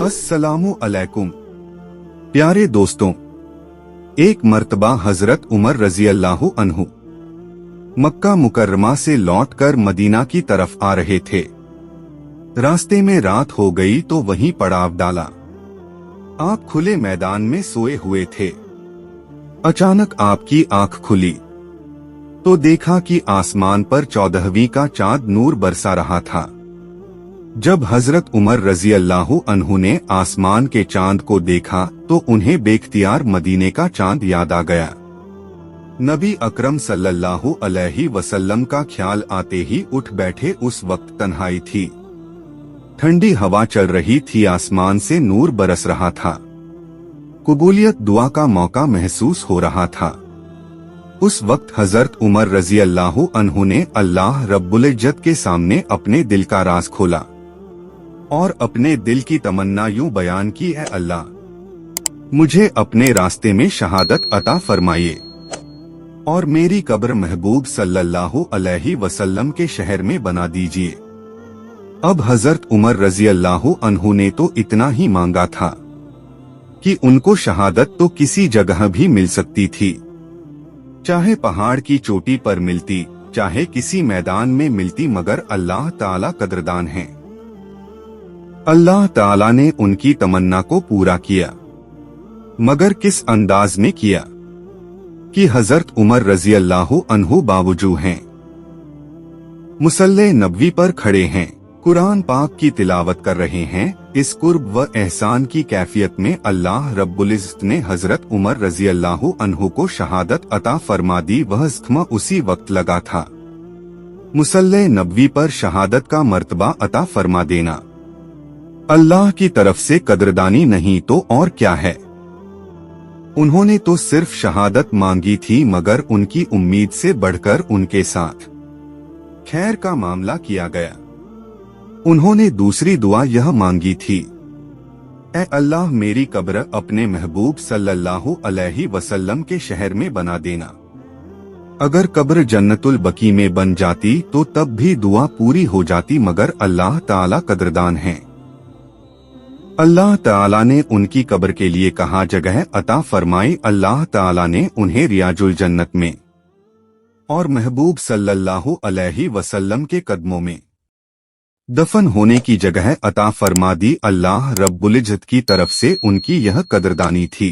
अस्सलामु अलैकुम। प्यारे दोस्तों, एक मर्तबा हजरत उमर रजी अल्लाह अन्हु मक्का मुकर्रमा से लौटकर मदीना की तरफ आ रहे थे। रास्ते में रात हो गई तो वहीं पड़ाव डाला। आप खुले मैदान में सोए हुए थे। अचानक आपकी आंख खुली तो देखा कि आसमान पर 14वीं का चांद नूर बरसा रहा था। जब हजरत उमर रजी अल्लाह अन्हु ने आसमान के चांद को देखा तो उन्हें बेख्तियार मदीने का चांद याद आ गया। नबी अकरम सल्लल्लाहु अलैहि वसल्लम का ख्याल आते ही उठ बैठे। उस वक्त तन्हाई थी, ठंडी हवा चल रही थी, आसमान से नूर बरस रहा था, कबूलियत दुआ का मौका महसूस हो रहा था। उस वक्त हजरत उमर रजी अल्लाह अन्हु ने अल्लाह रब्बुल इज्जत के सामने अपने दिल का राज खोला और अपने दिल की तमन्ना यूं बयान की, है अल्लाह, मुझे अपने रास्ते में शहादत अता फरमाइए और मेरी कब्र महबूब सल्लल्लाहु अलैहि वसल्लम के शहर में बना दीजिए। अब हजरत उमर रजी अल्लाह अन्हु ने तो इतना ही मांगा था कि उनको शहादत तो किसी जगह भी मिल सकती थी, चाहे पहाड़ की चोटी पर मिलती, चाहे किसी मैदान में मिलती, मगर अल्लाह ताला कदरदान है। अल्लाह ताला ने उनकी तमन्ना को पूरा किया, मगर किस अंदाज में किया कि हजरत उमर रजी अल्लाह अन्हु बावजूद हैं, मुसल्ले नबवी पर खड़े हैं, कुरान पाक की तिलावत कर रहे हैं। इस कुर्ब व एहसान की कैफियत में अल्लाह रब्बुल इज्जत ने हजरत उमर रजी अल्लाह अन्हु को शहादत अता फरमा दी। वह ज़ख्म उसी वक्त लगा था। मुसल्ले नबवी पर शहादत का मर्तबा अता फरमा देना अल्लाह की तरफ से कदरदानी नहीं तो और क्या है। उन्होंने तो सिर्फ शहादत मांगी थी, मगर उनकी उम्मीद से बढ़कर उनके साथ खैर का मामला किया गया। उन्होंने दूसरी दुआ यह मांगी थी, ए अल्लाह, मेरी कब्र अपने महबूब सल्लल्लाहु अलैहि वसल्लम के शहर में बना देना। अगर कब्र जन्नतुल बकी में बन जाती तो तब भी दुआ पूरी हो जाती, मगर अल्लाह ताला कदरदान है। अल्लाह ताला ने उनकी कब्र के लिए कहा जगह अता फरमाई। अल्लाह ताला ने उन्हें रियाजुल जन्नत में और महबूब सल्लल्लाहु अलैहि वसल्लम के कदमों में दफन होने की जगह अता फरमा दी। अल्लाह रब्बुल इज्जत की तरफ से उनकी यह कदरदानी थी।